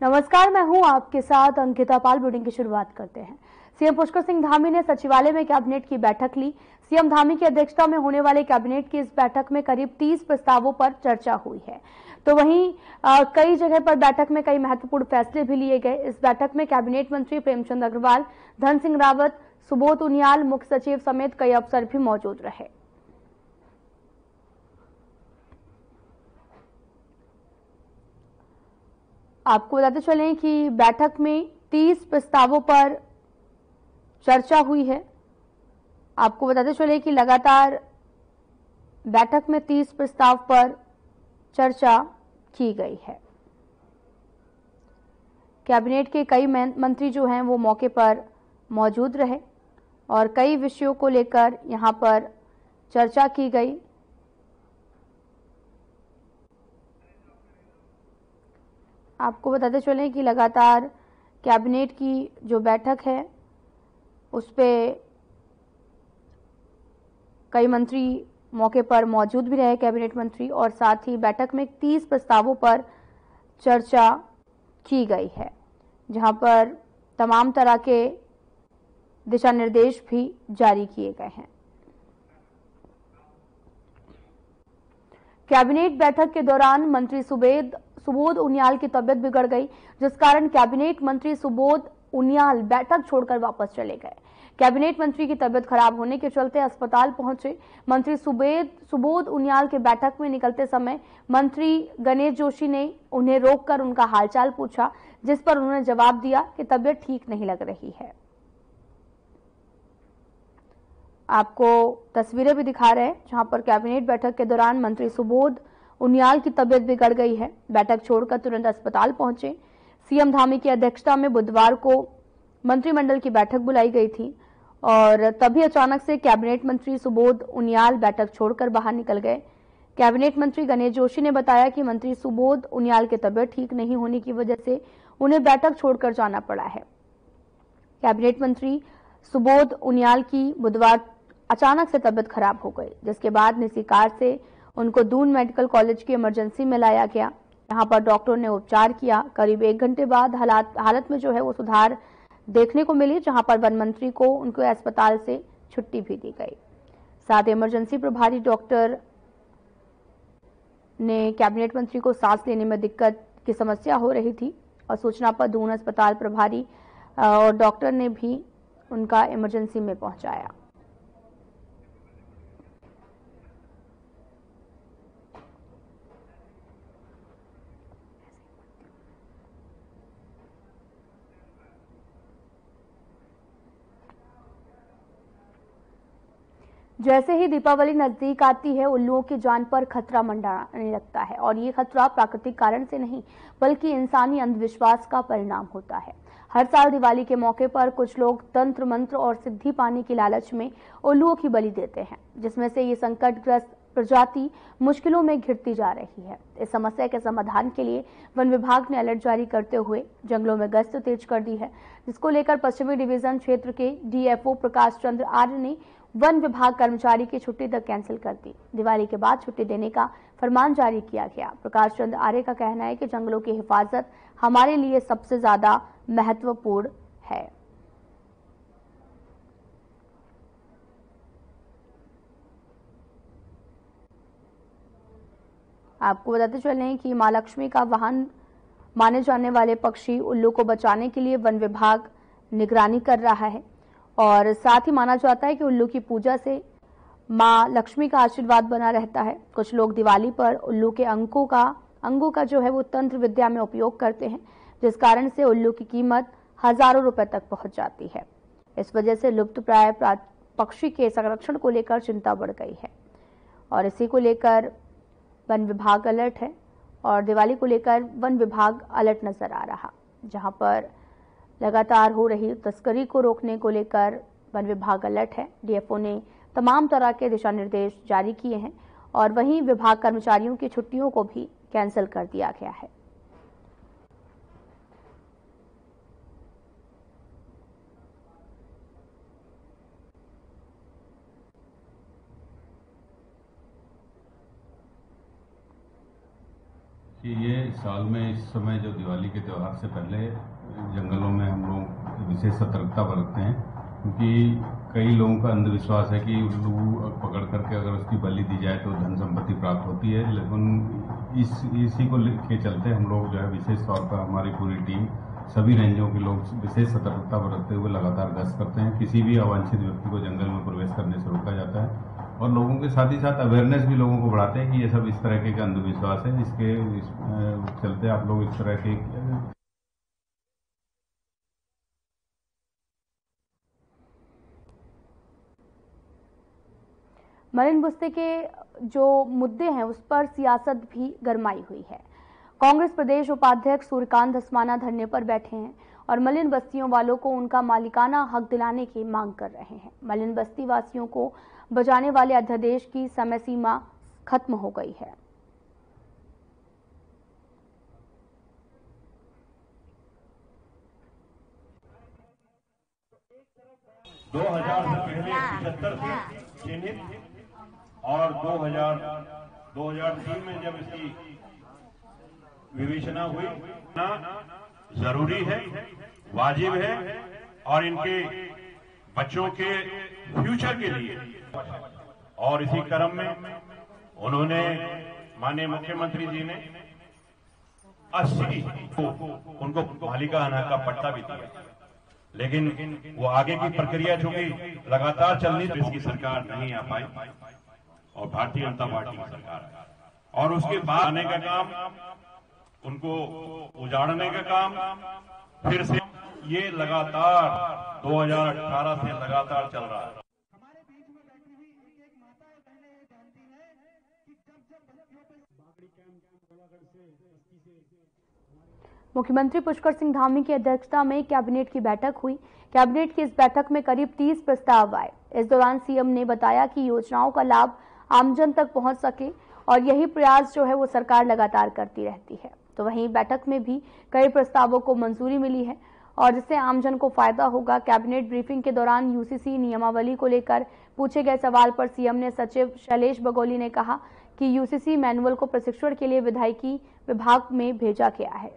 नमस्कार, मैं हूं आपके साथ अंकिता पाल। बुलेटिन की शुरुआत करते हैं। सीएम पुष्कर सिंह धामी ने सचिवालय में कैबिनेट की बैठक ली। सीएम धामी की अध्यक्षता में होने वाले कैबिनेट की इस बैठक में करीब 30 प्रस्तावों पर चर्चा हुई है। तो वहीं कई जगह पर बैठक में कई महत्वपूर्ण फैसले भी लिए गए। इस बैठक में कैबिनेट मंत्री प्रेमचंद अग्रवाल, धन सिंह रावत, सुबोध उनियाल, मुख्य सचिव समेत कई अफसर भी मौजूद रहे। आपको बताते चलें कि बैठक में 30 प्रस्तावों पर चर्चा हुई है। आपको बताते चलें कि लगातार बैठक में 30 प्रस्ताव पर चर्चा की गई है। कैबिनेट के कई मंत्री जो हैं वो मौके पर मौजूद रहे और कई विषयों को लेकर यहां पर चर्चा की गई। आपको बताते चलें कि लगातार कैबिनेट की जो बैठक है उस पे कई मंत्री मौके पर मौजूद भी रहे, कैबिनेट मंत्री, और साथ ही बैठक में 30 प्रस्तावों पर चर्चा की गई है, जहां पर तमाम तरह के दिशा निर्देश भी जारी किए गए हैं। कैबिनेट बैठक के दौरान मंत्री सुबोध उनियाल की तबियत बिगड़ गई, जिस कारण कैबिनेट मंत्री सुबोध उनियाल बैठक छोड़कर वापस चले गए। कैबिनेट मंत्री की तबियत खराब होने के चलते अस्पताल पहुंचे मंत्री सुबोध उनियाल के बैठक में निकलते समय मंत्री गणेश जोशी ने उन्हें रोककर उनका हालचाल पूछा, जिस पर उन्होंने जवाब दिया कि तबियत ठीक नहीं लग रही है। आपको तस्वीरें भी दिखा रहे हैं जहां पर कैबिनेट बैठक के दौरान मंत्री सुबोध उनियाल की तबियत बिगड़ गई है। बैठक छोड़कर तुरंत अस्पताल पहुंचे। सीएम धामी की अध्यक्षता में बुधवार को मंत्रिमंडल की बैठक बुलाई गई थी और तभी अचानक से कैबिनेट मंत्री सुबोध उनियाल बैठक छोड़कर बाहर निकल गए। कैबिनेट मंत्री गणेश जोशी ने बताया कि मंत्री सुबोध उनियाल की तबियत ठीक नहीं होने की वजह से उन्हें बैठक छोड़कर जाना पड़ा है। कैबिनेट मंत्री सुबोध उनियाल की बुधवार अचानक से तबियत खराब हो गई, जिसके बाद निजी कार से उनको दून मेडिकल कॉलेज की इमरजेंसी में लाया गया। यहाँ पर डॉक्टर ने उपचार किया। करीब 1 घंटे बाद हालत में जो है वो सुधार देखने को मिली, जहां पर वन मंत्री को उनको अस्पताल से छुट्टी भी दी गई। साथ इमरजेंसी प्रभारी डॉक्टर ने कैबिनेट मंत्री को सांस लेने में दिक्कत की समस्या हो रही थी और सूचना पर दून अस्पताल प्रभारी और डॉक्टर ने भी उनका इमरजेंसी में पहुंचाया। जैसे ही दीपावली नजदीक आती है, उल्लुओं की जान पर खतरा मंडराने लगता है और ये खतरा प्राकृतिक कारण से नहीं बल्कि इंसानी अंधविश्वास का परिणाम होता है। हर साल दिवाली के मौके पर कुछ लोग तंत्र मंत्र और सिद्धि पाने की लालच में उल्लुओं की बलि देते हैं, जिसमें से ये संकटग्रस्त प्रजाति मुश्किलों में घिरती जा रही है। इस समस्या के समाधान के लिए वन विभाग ने अलर्ट जारी करते हुए जंगलों में गश्त तेज कर दी है, जिसको लेकर पश्चिमी डिवीजन क्षेत्र के डीएफओ प्रकाश चंद्र आर्य ने वन विभाग कर्मचारी की छुट्टी तक कैंसिल कर दी। दिवाली के बाद छुट्टी देने का फरमान जारी किया गया। प्रकाश चंद्र आर्य का कहना है कि जंगलों की हिफाजत हमारे लिए सबसे ज्यादा महत्वपूर्ण है। आपको बताते चलें कि मां लक्ष्मी का वाहन माने जाने वाले पक्षी उल्लू को बचाने के लिए वन विभाग निगरानी कर रहा है और साथ ही माना जाता है कि उल्लू की पूजा से मां लक्ष्मी का आशीर्वाद बना रहता है। कुछ लोग दिवाली पर उल्लू के अंगों का जो है वो तंत्र विद्या में उपयोग करते हैं, जिस कारण से उल्लू की कीमत हजारों रुपए तक पहुंच जाती है। इस वजह से लुप्तप्राय पक्षी के संरक्षण को लेकर चिंता बढ़ गई है और इसी को लेकर वन विभाग अलर्ट है और दिवाली को लेकर वन विभाग अलर्ट नजर आ रहा, जहां पर लगातार हो रही तस्करी को रोकने को लेकर वन विभाग अलर्ट है। डीएफओ ने तमाम तरह के दिशा निर्देश जारी किए हैं और वहीं विभाग कर्मचारियों की छुट्टियों को भी कैंसिल कर दिया गया है। कि ये साल में इस समय जो दिवाली के त्यौहार से पहले जंगलों में हम लोग विशेष सतर्कता बरतते हैं, क्योंकि कई लोगों का अंधविश्वास है कि उल्लू पकड़ करके अगर उसकी बलि दी जाए तो धन संपत्ति प्राप्त होती है। लेकिन इसी को लेके चलते हम लोग जो है विशेष तौर पर हमारी पूरी टीम सभी रेंजों के लोग विशेष सतर्कता बरतते हुए लगातार गश्त करते हैं। किसी भी अवांछित व्यक्ति को जंगल में प्रवेश करने से रोका जाता है और लोगों के साथ ही साथ अवेयरनेस भी लोगों को बढ़ाते हैं कि ये सब इस तरह के अंधविश्वास है। इसके चलते आप लोग इस तरह के मलिन बस्ती के जो मुद्दे हैं उस पर सियासत भी गरमाई हुई है। कांग्रेस प्रदेश उपाध्यक्ष सूर्यकांत धस्माना धरने पर बैठे हैं और मलिन बस्तियों वालों को उनका मालिकाना हक दिलाने की मांग कर रहे हैं। मलिन बस्ती वासियों को बचाने वाले अध्यादेश की समय सीमा खत्म हो गई है। से पहले 75 से चिन्हित और 2003 में जब इसकी विवेचना हुई ना जरूरी है, वाजिब है और इनके बच्चों के फ्यूचर के लिए। और इसी क्रम में उन्होंने माननीय मुख्यमंत्री जी ने 80 को उनको मालिकाना का पट्टा भी दिया, लेकिन वो आगे की प्रक्रिया चूंकि लगातार चलनी थी, इसकी सरकार नहीं आ पाई और भारतीय जनता पार्टी की सरकार, और उसके बाद आने का काम, उनको उजाड़ने का काम फिर से ये लगातार 2018 से लगातार चल रहा है। मुख्यमंत्री पुष्कर सिंह धामी की अध्यक्षता में कैबिनेट की बैठक हुई। कैबिनेट की इस बैठक में करीब 30 प्रस्ताव आए। इस दौरान सीएम ने बताया कि योजनाओं का लाभ आमजन तक पहुंच सके और यही प्रयास जो है वो सरकार लगातार करती रहती है। तो वहीं बैठक में भी कई प्रस्तावों को मंजूरी मिली है और जिससे आमजन को फायदा होगा। कैबिनेट ब्रीफिंग के दौरान यूसीसी नियमावली को लेकर पूछे गए सवाल पर सीएम ने सचिव शैलेश बगोली ने कहा कि यूसीसी मैनुअल को प्रशिक्षण के लिए विधायिकी विभाग में भेजा गया है।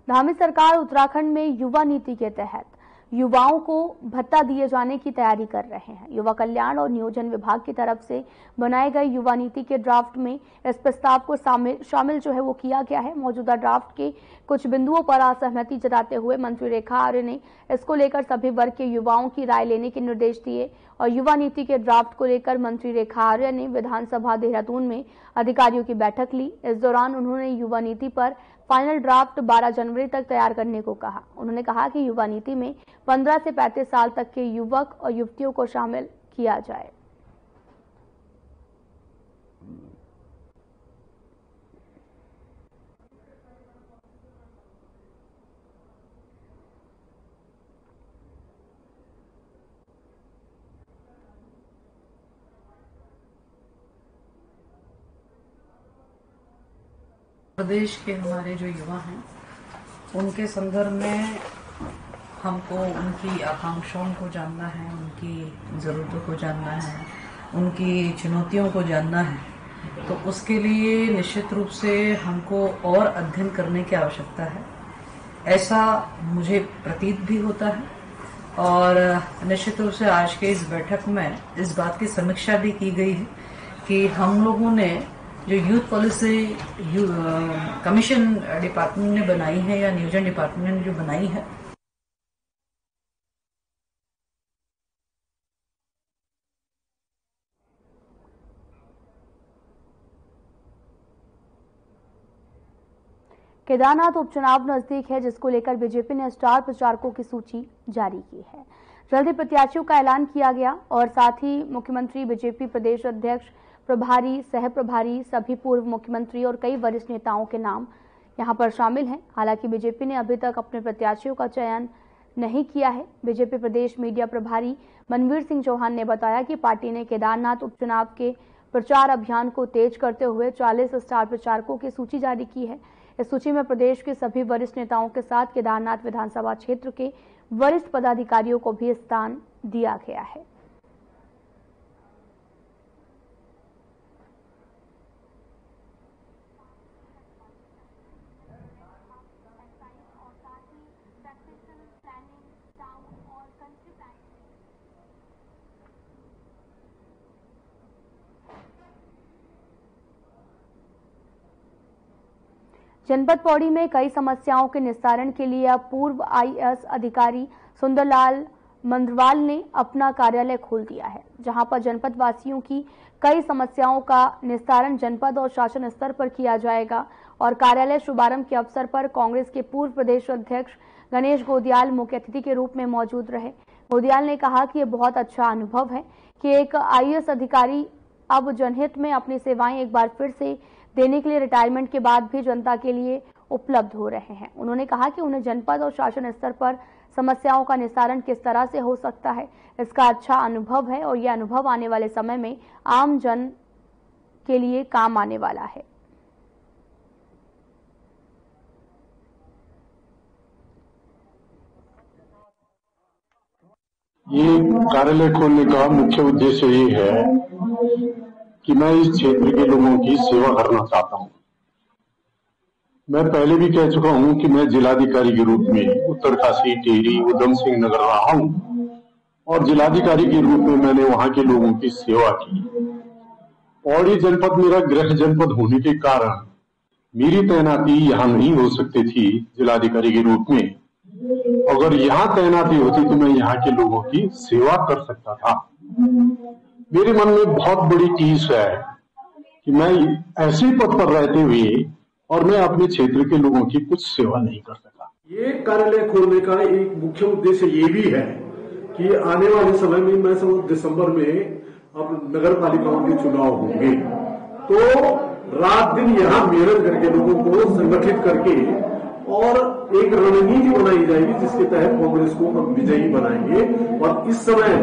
धामी सरकार उत्तराखंड में युवा नीति के तहत युवाओं को भत्ता दिए जाने की तैयारी कर रहे हैं। युवा कल्याण और नियोजन विभाग की तरफ से बनाए गए युवा नीति के ड्राफ्ट में इस प्रस्ताव को शामिल जो है वो किया गया है। मौजूदा ड्राफ्ट के कुछ बिंदुओं पर असहमति जताते हुए मंत्री रेखा आर्य ने इसको लेकर सभी वर्ग के युवाओं की राय लेने के निर्देश दिए और युवा नीति के ड्राफ्ट को लेकर मंत्री रेखा आर्य ने विधानसभा देहरादून में अधिकारियों की बैठक ली। इस दौरान उन्होंने युवा नीति पर फाइनल ड्राफ्ट 12 जनवरी तक तैयार करने को कहा। उन्होंने कहा कि युवा नीति में 15 से 35 साल तक के युवक और युवतियों को शामिल किया जाए। प्रदेश के हमारे जो युवा हैं उनके संदर्भ में हमको उनकी आकांक्षाओं को जानना है, उनकी ज़रूरतों को जानना है, उनकी चुनौतियों को जानना है। तो उसके लिए निश्चित रूप से हमको और अध्ययन करने की आवश्यकता है, ऐसा मुझे प्रतीत भी होता है। और निश्चित रूप से आज के इस बैठक में इस बात की समीक्षा भी की गई है कि हम लोगों ने जो यूथ पॉलिसी कमीशन डिपार्टमेंट ने बनाई है या नियोजन डिपार्टमेंट ने जो बनाई है, केदारनाथ उपचुनाव नजदीक है, जिसको लेकर बीजेपी ने स्टार प्रचारकों की सूची जारी की है। जल्द ही प्रत्याशियों का ऐलान किया गया और साथ ही मुख्यमंत्री, बीजेपी प्रदेश अध्यक्ष, प्रभारी, सह प्रभारी, सभी पूर्व मुख्यमंत्री और कई वरिष्ठ नेताओं के नाम यहां पर शामिल हैं। हालांकि बीजेपी ने अभी तक अपने प्रत्याशियों का चयन नहीं किया है। बीजेपी प्रदेश मीडिया प्रभारी मनवीर सिंह चौहान ने बताया कि पार्टी ने केदारनाथ उपचुनाव के प्रचार अभियान को तेज करते हुए 40 स्टार प्रचारकों की सूची जारी की है। इस सूची में प्रदेश के सभी वरिष्ठ नेताओं के साथ केदारनाथ विधानसभा क्षेत्र के वरिष्ठ पदाधिकारियों को भी स्थान दिया गया है। जनपद पौड़ी में कई समस्याओं के निस्तारण के लिए अब पूर्व आईएएस अधिकारी सुंदरलाल मंद्रवाल ने अपना कार्यालय खोल दिया है, जहां पर जनपद वासियों की कई समस्याओं का निस्तारण जनपद और शासन स्तर पर किया जाएगा। और कार्यालय शुभारंभ के अवसर पर कांग्रेस के पूर्व प्रदेश अध्यक्ष गणेश गोदियाल मुख्य अतिथि के रूप में मौजूद रहे। गोदियाल ने कहा कि यह बहुत अच्छा अनुभव है कि एक आईएएस अधिकारी अब जनहित में अपनी सेवाएं एक बार फिर से देने के लिए रिटायरमेंट के बाद भी जनता के लिए उपलब्ध हो रहे हैं। उन्होंने कहा कि उन्हें जनपद और शासन स्तर पर समस्याओं का निस्तारण किस तरह से हो सकता है, इसका अच्छा अनुभव है और यह अनुभव आने वाले समय में आम जन के लिए काम आने वाला है। ये कार्यालय खोलने का मुख्य उद्देश्य ये है कि मैं इस क्षेत्र के लोगों की सेवा करना चाहता हूं। मैं पहले भी कह चुका हूं कि मैं जिलाधिकारी के रूप में उत्तरकाशी, टिहरी, उधम सिंह नगर रहा हूं और जिलाधिकारी के रूप में मैंने वहां के लोगों की सेवा की। और ये जनपद मेरा गृह जनपद होने के कारण मेरी तैनाती यहाँ नहीं हो सकती थी जिलाधिकारी के रूप में। अगर यहाँ तैनाती होती तो मैं यहाँ के लोगों की सेवा कर सकता था। मेरे मन में बहुत बड़ी टीस है कि मैं ऐसे पद पर रहते हुए और मैं अपने क्षेत्र के लोगों की कुछ सेवा नहीं कर सका। ये कार्यालय खोलने का एक मुख्य उद्देश्य ये भी है कि आने वाले समय में मैं समझ दिसंबर में अब नगर पालिकाओं के चुनाव होंगे, तो रात दिन यहाँ मेहनत करके लोगों को संगठित करके और एक रणनीति बनाई जाएगी जिसके तहत कांग्रेस को हम विजयी बनाएंगे। और इस समय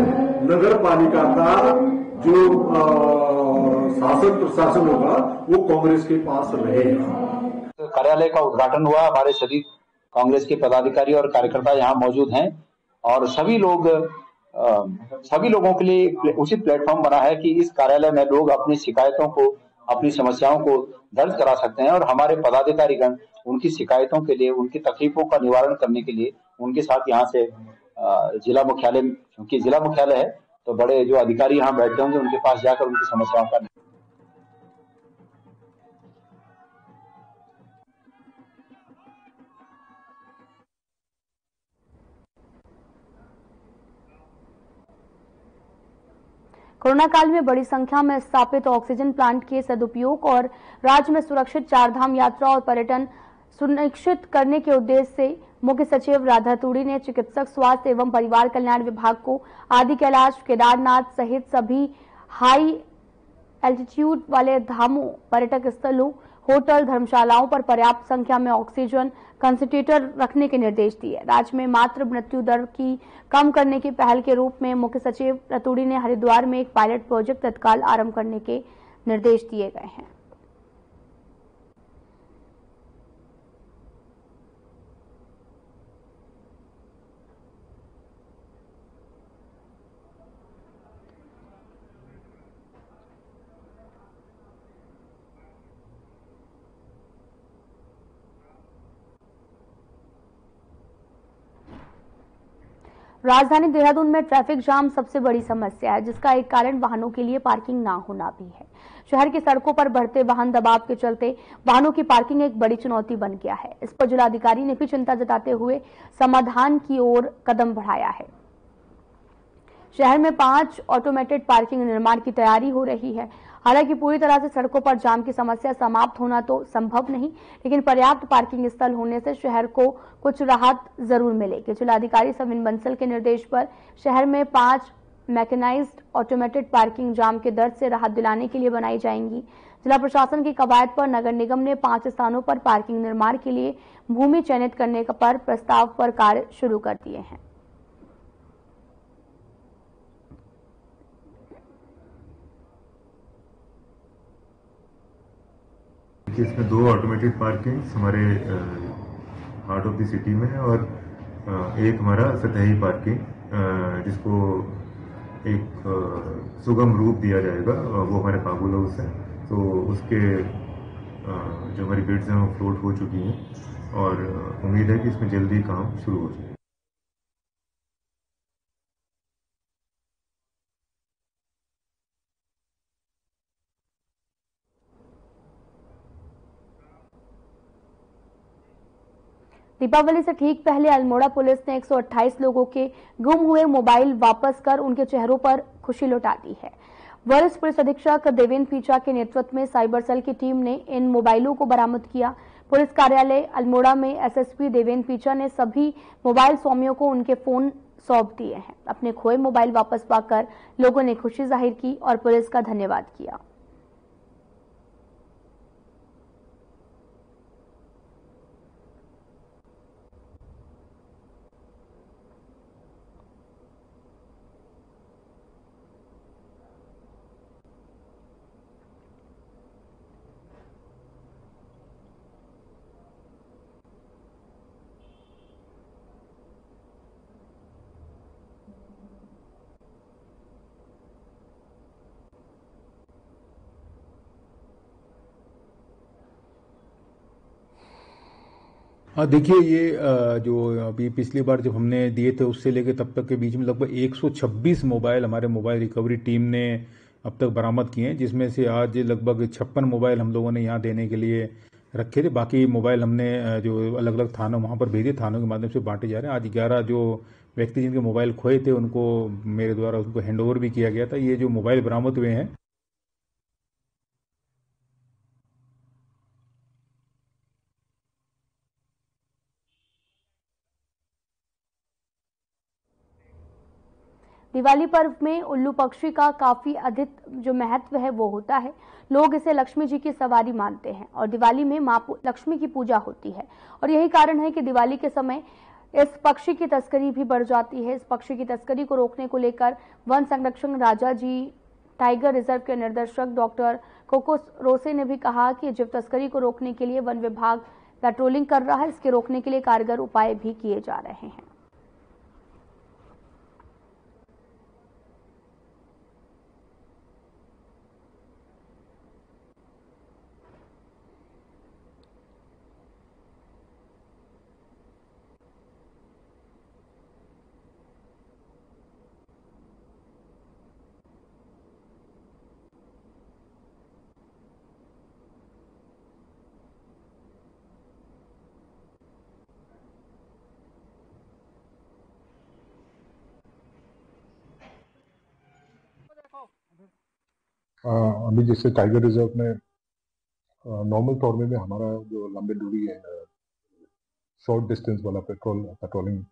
नगर पालिका का जो शासन प्रशासन होगा वो कांग्रेस के पास रहेगा। कार्यालय का उद्घाटन हुआ। हमारे सभी कांग्रेस के पदाधिकारी और कार्यकर्ता यहाँ मौजूद हैं और सभी लोगों के लिए उचित प्लेटफॉर्म बना है कि इस कार्यालय में लोग अपनी शिकायतों को, अपनी समस्याओं को दर्ज करा सकते हैं और हमारे पदाधिकारीगण उनकी शिकायतों के लिए, उनकी तकलीफों का निवारण करने के लिए उनके साथ यहाँ से जिला मुख्यालय, क्योंकि जिला मुख्यालय है तो बड़े जो अधिकारी यहाँ बैठे होंगे उनके पास जाकर उनकी समस्याओं का कोरोना काल में बड़ी संख्या में स्थापित ऑक्सीजन प्लांट के सदुपयोग और राज्य में सुरक्षित चारधाम यात्रा और पर्यटन सुनिश्चित करने के उद्देश्य से मुख्य सचिव राधा तुड़ी ने चिकित्सक स्वास्थ्य एवं परिवार कल्याण विभाग को आदि कैलाश, केदारनाथ सहित सभी हाई एल्टीट्यूड वाले धामों, पर्यटक स्थलों, होटल, धर्मशालाओं पर पर्याप्त संख्या में ऑक्सीजन कंसंट्रेटर रखने के निर्देश दिए। राज्य में मातृ मृत्यु दर की कम करने की पहल के रूप में मुख्य सचिव रतूड़ी ने हरिद्वार में एक पायलट प्रोजेक्ट तत्काल आरंभ करने के निर्देश दिए गए हैं। राजधानी देहरादून में ट्रैफिक जाम सबसे बड़ी समस्या है, जिसका एक कारण वाहनों के लिए पार्किंग ना होना भी है। शहर की सड़कों पर बढ़ते वाहन दबाव के चलते वाहनों की पार्किंग एक बड़ी चुनौती बन गया है। इस पर जिलाधिकारी ने भी चिंता जताते हुए समाधान की ओर कदम बढ़ाया है। शहर में 5 ऑटोमेटेड पार्किंग निर्माण की तैयारी हो रही है। हालांकि पूरी तरह से सड़कों पर जाम की समस्या समाप्त होना तो संभव नहीं, लेकिन पर्याप्त पार्किंग स्थल होने से शहर को कुछ राहत जरूर मिलेगी। जिलाधिकारी सविन बंसल के निर्देश पर शहर में 5 मैकेनाइज्ड ऑटोमेटेड पार्किंग जाम के दर्द से राहत दिलाने के लिए बनाई जाएंगी। जिला प्रशासन की कवायद पर नगर निगम ने 5 स्थानों पर पार्किंग निर्माण के लिए भूमि चयनित करने पर प्रस्ताव पर कार्य शुरू कर दिए हैं। इसमें 2 ऑटोमेटेड पार्किंग्स हमारे हार्ट ऑफ द सिटी में है और एक हमारा सतही पार्किंग जिसको एक सुगम रूप दिया जाएगा, वो हमारे काबुल हाउस है। तो उसके जो हमारी बिड्स हैं वो फ्लोट हो चुकी हैं और उम्मीद है कि इसमें जल्दी काम शुरू हो जाए। दीपावली से ठीक पहले अल्मोड़ा पुलिस ने 128 लोगों के गुम हुए मोबाइल वापस कर उनके चेहरों पर खुशी लौटा दी है। वरिष्ठ पुलिस अधीक्षक देवेंद्र पीचा के नेतृत्व में साइबर सेल की टीम ने इन मोबाइलों को बरामद किया। पुलिस कार्यालय अल्मोड़ा में एसएसपी देवेंद्र पीचा ने सभी मोबाइल स्वामियों को उनके फोन सौंप दिए हैं। अपने खोए मोबाइल वापस पाकर लोगों ने खुशी जाहिर की और पुलिस का धन्यवाद किया। हाँ देखिए, ये जो अभी पिछली बार जब हमने दिए थे उससे लेके तब तक के बीच में लगभग 126 मोबाइल हमारे मोबाइल रिकवरी टीम ने अब तक बरामद किए हैं, जिसमें से आज लगभग 56 मोबाइल हम लोगों ने यहाँ देने के लिए रखे थे। बाकी मोबाइल हमने जो अलग अलग थानों वहाँ पर भेजे, थानों के माध्यम से बांटे जा रहे हैं। आज 11 जो व्यक्ति जिनके मोबाइल खोए थे उनको मेरे द्वारा उनको हैंडओवर भी किया गया था। ये जो मोबाइल बरामद हुए हैं दिवाली पर्व में उल्लू पक्षी का काफी अधिक जो महत्व है वो होता है। लोग इसे लक्ष्मी जी की सवारी मानते हैं और दिवाली में मां लक्ष्मी की पूजा होती है और यही कारण है कि दिवाली के समय इस पक्षी की तस्करी भी बढ़ जाती है। इस पक्षी की तस्करी को रोकने को लेकर वन संरक्षण राजा जी टाइगर रिजर्व के निर्देशक डॉक्टर कोको रोसे ने भी कहा कि जीव तस्करी को रोकने के लिए वन विभाग पेट्रोलिंग कर रहा है। इसके रोकने के लिए कारगर उपाय भी किए जा रहे हैं। अभी जैसे टाइगर रिजर्व में नॉर्मल तौर में हमारा जो लंबी दूरी है शॉर्ट डिस्टेंस वाला पेट्रोलिंग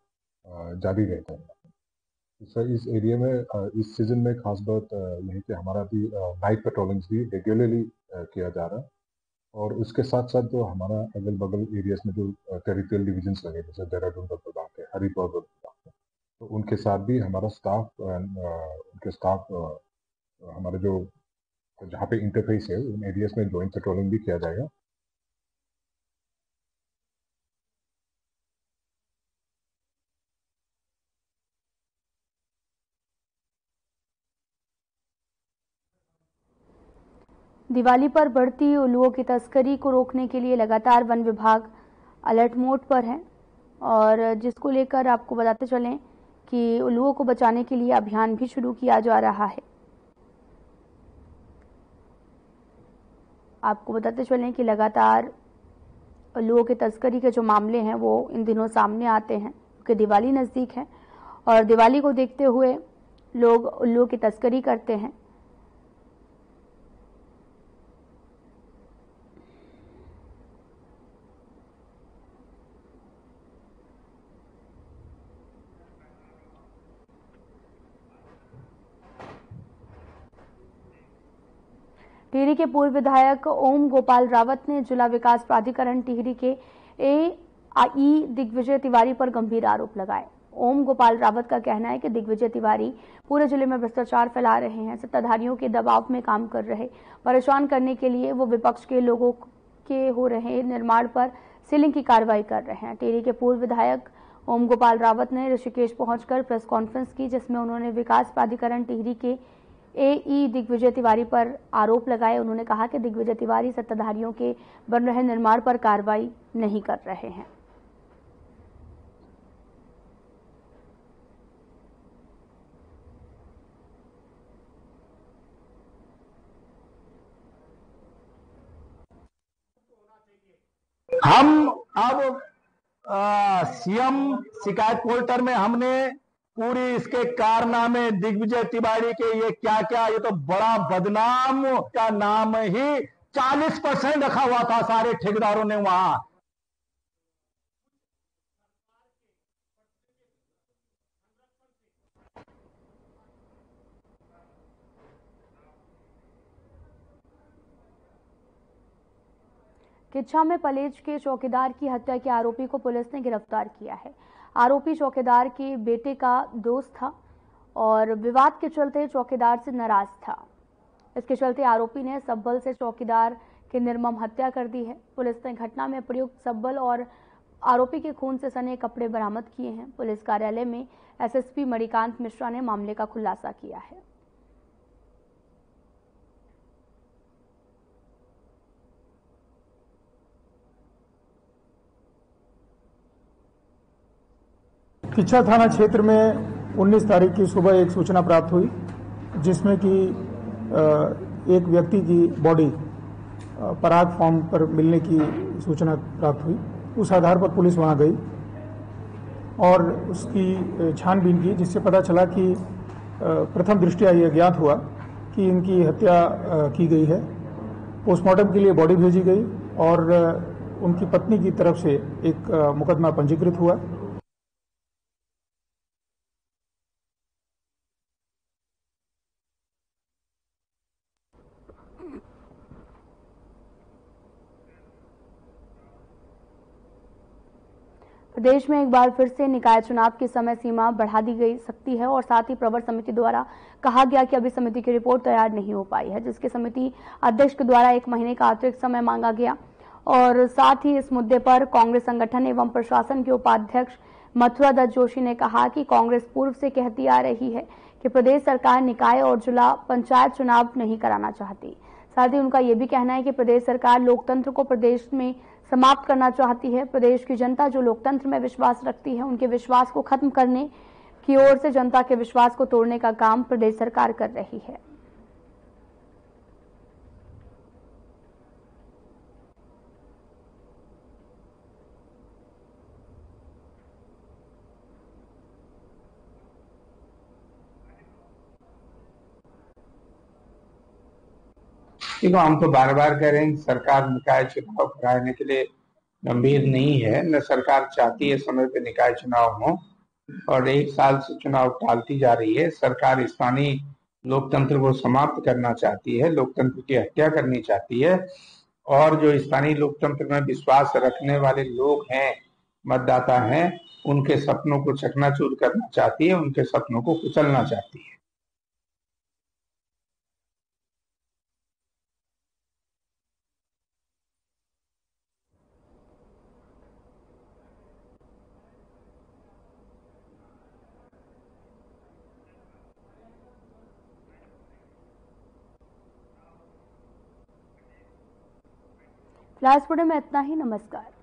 जारी रहता है। इस एरिया में इस सीजन में खास बात यही कि हमारा भी नाइट पेट्रोलिंग भी रेगुलरली किया जा रहा है और उसके साथ साथ जो हमारा अगल बगल एरियाज में जो टेरिटोरियल डिविजन्स लगे जैसे देहरादून प्रभाग है, हरिद्वार प्रभाग है, तो उनके साथ भी हमारा स्टाफ हमारे जो जहाँ पे इंटरफेस है उन एरियाज में ज्वाइंट पेट्रोलिंग भी किया जाएगा। दिवाली पर बढ़ती उल्लुओं की तस्करी को रोकने के लिए लगातार वन विभाग अलर्ट मोड पर है और जिसको लेकर आपको बताते चलें कि उल्लुओं को बचाने के लिए अभियान भी शुरू किया जा रहा है। आपको बताते चलें कि लगातार उल्लुओं की तस्करी के जो मामले हैं वो इन दिनों सामने आते हैं क्योंकि दिवाली नज़दीक है और दिवाली को देखते हुए लोग उल्लुओं की तस्करी करते हैं। टिहरी के पूर्व विधायक ओम गोपाल रावत ने जिला विकास प्राधिकरण टिहरी के एआई दिग्विजय तिवारी पर गंभीर आरोप लगाए। ओम गोपाल रावत का कहना है कि दिग्विजय तिवारी पूरे जिले में भ्रष्टाचार फैला रहे हैं, सत्ताधारियों के दबाव में काम कर रहे, परेशान करने के लिए वो विपक्ष के लोगों के हो रहे निर्माण पर सीलिंग की कार्रवाई कर रहे हैं। टिहरी के पूर्व विधायक ओम गोपाल रावत ने ऋषिकेश पहुंचकर प्रेस कॉन्फ्रेंस की, जिसमें उन्होंने विकास प्राधिकरण टिहरी के एई दिग्विजय तिवारी पर आरोप लगाए। उन्होंने कहा कि दिग्विजय तिवारी सत्ताधारियों के बन रहे निर्माण पर कार्रवाई नहीं कर रहे हैं। हम अब सीएम शिकायत पोर्टल में हमने पूरी इसके कारनामे दिग्विजय तिवारी के ये क्या क्या, ये तो बड़ा बदनाम का नाम ही 40% रखा हुआ था सारे ठेकेदारों ने वहां। किच्छा में पलेज के चौकीदार की हत्या के आरोपी को पुलिस ने गिरफ्तार किया है। आरोपी चौकीदार के बेटे का दोस्त था और विवाद के चलते चौकीदार से नाराज था। इसके चलते आरोपी ने सब्बल से चौकीदार की निर्मम हत्या कर दी है। पुलिस ने घटना में प्रयुक्त सब्बल और आरोपी के खून से सने कपड़े बरामद किए हैं। पुलिस कार्यालय में एसएसपी मणिकांत मिश्रा ने मामले का खुलासा किया है। किच्छा थाना क्षेत्र में 19 तारीख की सुबह एक सूचना प्राप्त हुई, जिसमें कि एक व्यक्ति की बॉडी पराग फार्म पर मिलने की सूचना प्राप्त हुई। उस आधार पर पुलिस वहां गई और उसकी छानबीन की, जिससे पता चला कि प्रथम दृष्टया यह ज्ञात हुआ कि इनकी हत्या की गई है। पोस्टमार्टम के लिए बॉडी भेजी गई और उनकी पत्नी की तरफ से एक मुकदमा पंजीकृत हुआ। प्रदेश में एक बार फिर से निकाय चुनाव की समय सीमा बढ़ा दी गई सकती है और साथ ही प्रवर समिति द्वारा कहा गया कि अभी समिति की रिपोर्ट तैयार नहीं हो पाई है, जिसके समिति अध्यक्ष के द्वारा 1 महीने का अतिरिक्त समय मांगा गया। और साथ ही इस मुद्दे पर कांग्रेस संगठन एवं प्रशासन के उपाध्यक्ष मथुरा दत्त जोशी ने कहा कि कांग्रेस पूर्व से कहती आ रही है कि प्रदेश सरकार निकाय और जिला पंचायत चुनाव नहीं कराना चाहती। साथ ही उनका यह भी कहना है कि प्रदेश सरकार लोकतंत्र को प्रदेश में समाप्त करना चाहती है। प्रदेश की जनता जो लोकतंत्र में विश्वास रखती है, उनके विश्वास को खत्म करने की ओर से जनता के विश्वास को तोड़ने का काम प्रदेश सरकार कर रही है। देखो, हम तो बार बार कह रहे हैं सरकार निकाय चुनाव कराने के लिए गंभीर नहीं है, न सरकार चाहती है समय पे निकाय चुनाव हो और 1 साल से चुनाव टालती जा रही है। सरकार स्थानीय लोकतंत्र को समाप्त करना चाहती है, लोकतंत्र की हत्या करनी चाहती है और जो स्थानीय लोकतंत्र में विश्वास रखने वाले लोग हैं, मतदाता हैं, उनके सपनों को चकनाचूर करना चाहती है, उनके सपनों को कुचलना चाहती है। फिलहाल में इतना ही। नमस्कार।